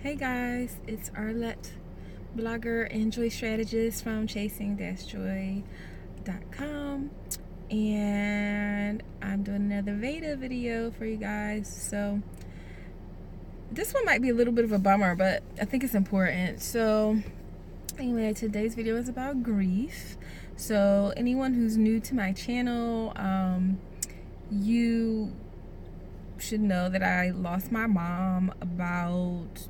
Hey guys, it's Arlette, blogger and joy strategist from chasing-joy.com, and I'm doing another VEDA video for you guys. So this one might be a little bit of a bummer, but I think it's important. So anyway, today's video is about grief. So anyone who's new to my channel, you should know that I lost my mom about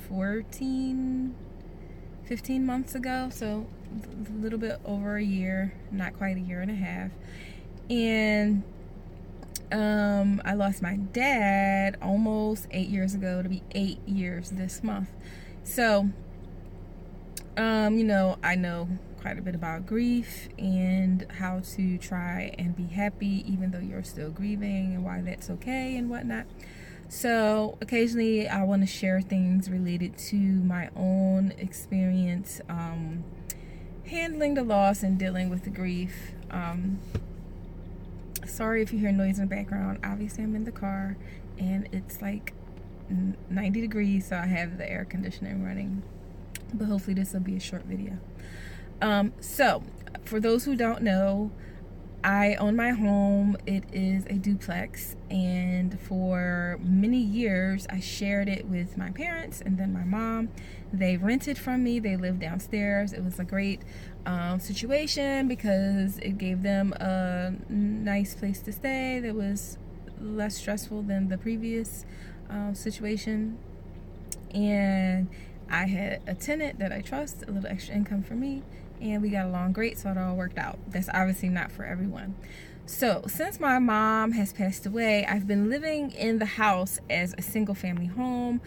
15 months ago, so a little bit over a year, not quite a year and a half. And I lost my dad almost 8 years ago. It'll be 8 years this month. So I know quite a bit about grief and how to try and be happy even though you're still grieving, and why that's okay and whatnot. So occasionally I want to share things related to my own experience handling the loss and dealing with the grief. Sorry if you hear noise in the background. Obviously I'm in the car and it's like 90 degrees, so I have the air conditioning running, but hopefully this will be a short video. So for those who don't know, I own my home. It is a duplex, and for many years I shared it with my parents and then my mom. They rented from me. They lived downstairs. It was a great situation because it gave them a nice place to stay that was less stressful than the previous situation. And I had a tenant that I trust, a little extra income for me, and we got along great, so it all worked out. That's obviously not for everyone. So since my mom has passed away, I've been living in the house as a single family home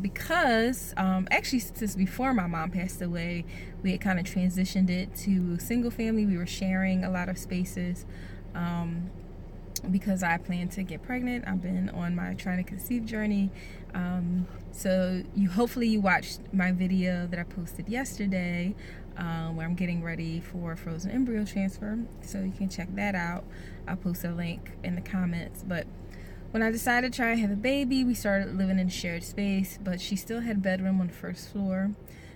because actually since before my mom passed away, we had kind of transitioned it to single family. We were sharing a lot of spaces because I plan to get pregnant. I've been on my trying to conceive journey. So hopefully you watched my video that I posted yesterday where I'm getting ready for frozen embryo transfer, so you can check that out. I'll post a link in the comments. But when I decided to try and have a baby, we started living in a shared space, but she still had a bedroom on the first floor.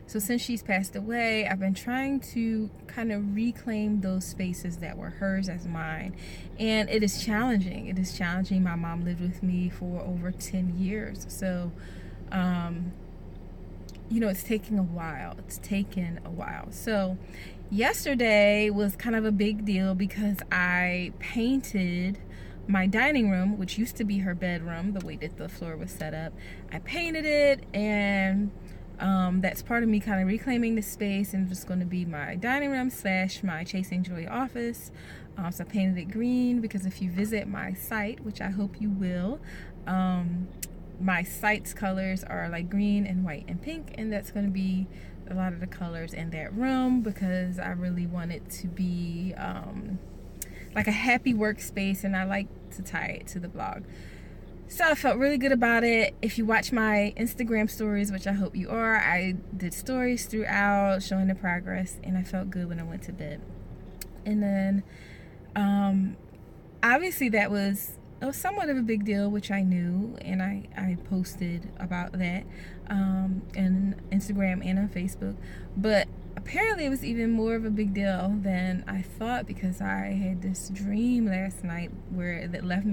So since she's passed away, I've been trying to kind of reclaim those spaces that were hers as mine. And it is challenging. It is challenging. My mom lived with me for over 10 years. So, it's taking a while. It's taken a while. So yesterday was kind of a big deal because I painted my dining room, which used to be her bedroom, the way that the floor was set up. I painted it, and that's part of me kind of reclaiming the space, and just going to be my dining room / my Chasing Joy office. So I painted it green because if you visit my site, which I hope you will, my site's colors are like green and white and pink, and that's going to be a lot of the colors in that room because I really want it to be like a happy workspace, and I like to tie it to the blog. So I felt really good about it. If you watch my Instagram stories, which I hope you are, I did stories throughout showing the progress, and I felt good when I went to bed. And then obviously that was somewhat of a big deal, which I knew, and I posted about that in Instagram and on Facebook. But apparently it was even more of a big deal than I thought, because I had this dream last night that led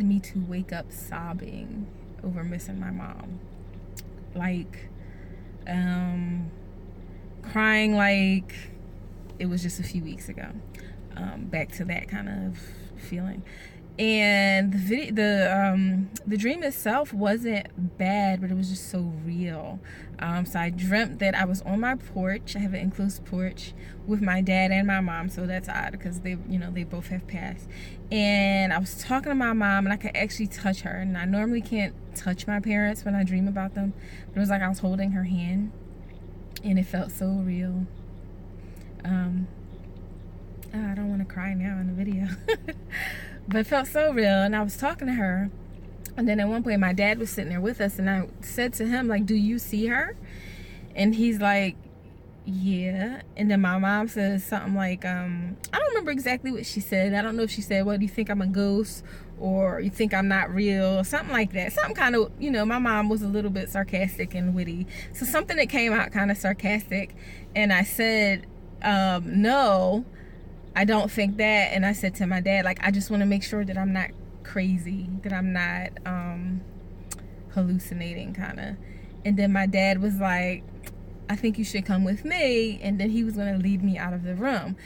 me to wake up sobbing over missing my mom, like crying like it was just a few weeks ago. Back to that kind of feeling. And the dream itself wasn't bad, but it was just so real. So I dreamt that I was on my porch. I have an enclosed porch with my dad and my mom, so that's odd because they both have passed. And I was talking to my mom, and I could actually touch her. And I normally can't touch my parents when I dream about them, but it was like I was holding her hand, and it felt so real. I don't want to cry now in the video. But it felt so real, and I was talking to her, and then at one point my dad was sitting there with us, and I said to him, like, do you see her? And he's like, yeah. And then my mom says something like, I don't remember exactly what she said. I don't know if she said, well, do you think I'm a ghost, or you think I'm not real, something like that. Something kind of, you know, my mom was a little bit sarcastic and witty, so something that came out kind of sarcastic. And I said, no, I don't think that. And I said to my dad, like, I just want to make sure that I'm not crazy, that I'm not hallucinating, kind of. And then my dad was like, I think you should come with me. And then he was going to lead me out of the room.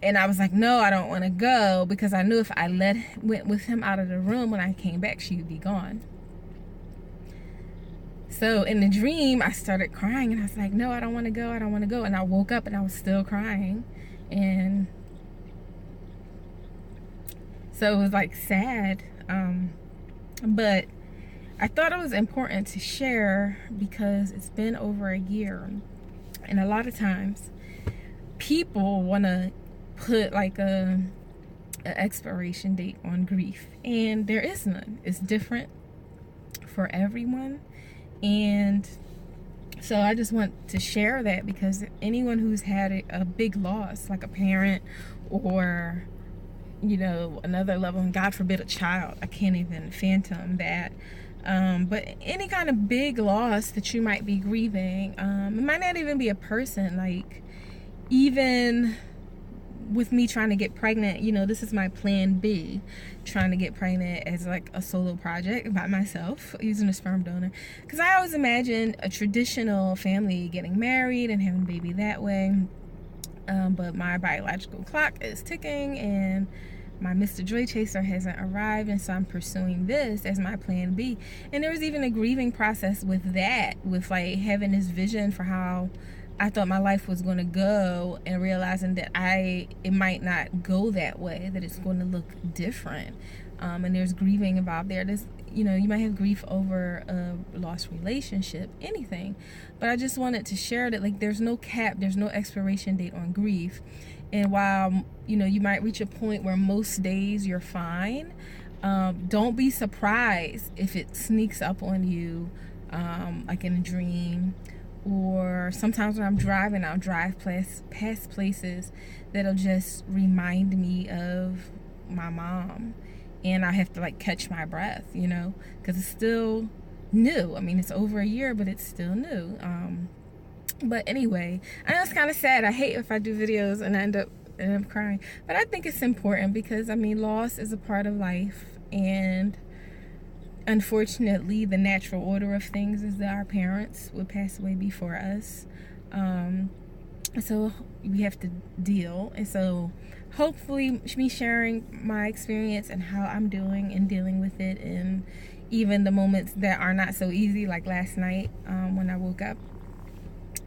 And I was like, no, I don't want to go, because I knew if I went with him out of the room, when I came back, she would be gone. So in the dream, I started crying, and I was like, no, I don't want to go. I don't want to go. And I woke up and I was still crying. And so it was like sad. But I thought it was important to share, because it's been over a year, and a lot of times people want to put like an expiration date on grief, and there is none. It's different for everyone. And so I just want to share that, because anyone who's had a big loss, like a parent, or, you know, another level, and God forbid a child, I can't even fathom that. But any kind of big loss that you might be grieving, it might not even be a person. Like, even with me trying to get pregnant, you know, this is my plan B, trying to get pregnant as like a solo project by myself using a sperm donor, because I always imagined a traditional family getting married and having a baby that way. But my biological clock is ticking, and my Mr. Joy Chaser hasn't arrived, and so I'm pursuing this as my plan B. And there was even a grieving process with that, with like having this vision for how I thought my life was going to go, and realizing that it might not go that way, that it's going to look different. And there's grieving involved there. There's, you know, you might have grief over a lost relationship, anything. But I just wanted to share that, like, there's no cap, there's no expiration date on grief. And while, you know, you might reach a point where most days you're fine, don't be surprised if it sneaks up on you, like in a dream. Or sometimes when I'm driving, I'll drive past places that'll just remind me of my mom. And I have to like catch my breath, you know, because it's still new. I mean, it's over a year, but it's still new. But anyway, I know it's kind of sad. I hate if I do videos and I end up crying. But I think it's important, because, I mean, loss is a part of life. And unfortunately, the natural order of things is that our parents would pass away before us. So we have to deal. And so hopefully me sharing my experience and how I'm doing and dealing with it, and even the moments that are not so easy, like last night when I woke up,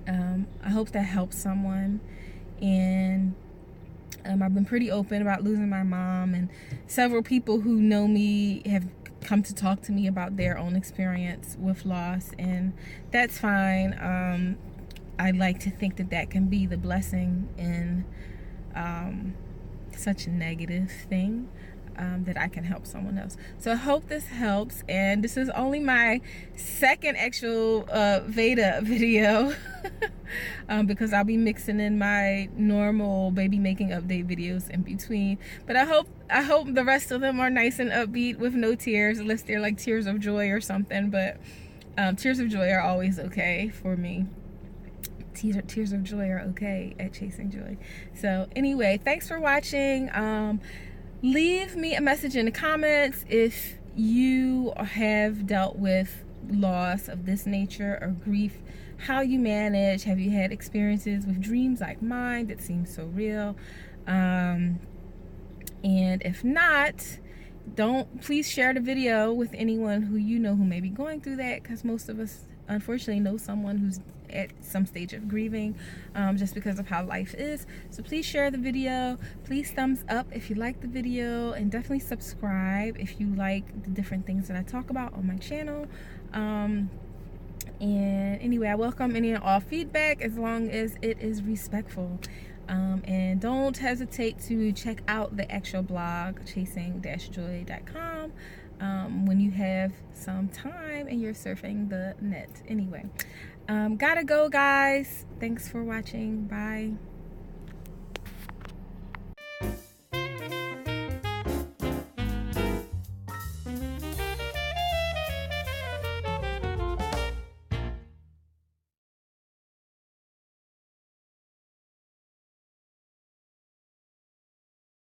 I hope that helps someone. And I've been pretty open about losing my mom, and several people who know me have come to talk to me about their own experience with loss, and that's fine. I like to think that that can be the blessing in such a negative thing, that I can help someone else. So I hope this helps. And this is only my second actual VEDA video because I'll be mixing in my normal baby making update videos in between. But I hope the rest of them are nice and upbeat with no tears, unless they're like tears of joy or something. But tears of joy are always okay for me. Tears of joy are okay at Chasing Joy. So anyway, thanks for watching. Leave me a message in the comments if you have dealt with loss of this nature or grief, how you manage. Have you had experiences with dreams like mine that seem so real? And if not, please share the video with anyone who you know who may be going through that, because most of us unfortunately know someone who's at some stage of grieving, just because of how life is. So please share the video, please thumbs up if you like the video, and definitely subscribe if you like the different things that I talk about on my channel. And anyway, I welcome any and all feedback as long as it is respectful. And don't hesitate to check out the actual blog, chasing-joy.com, when you have some time and you're surfing the net. Anyway, Gotta go, guys. Thanks for watching. Bye.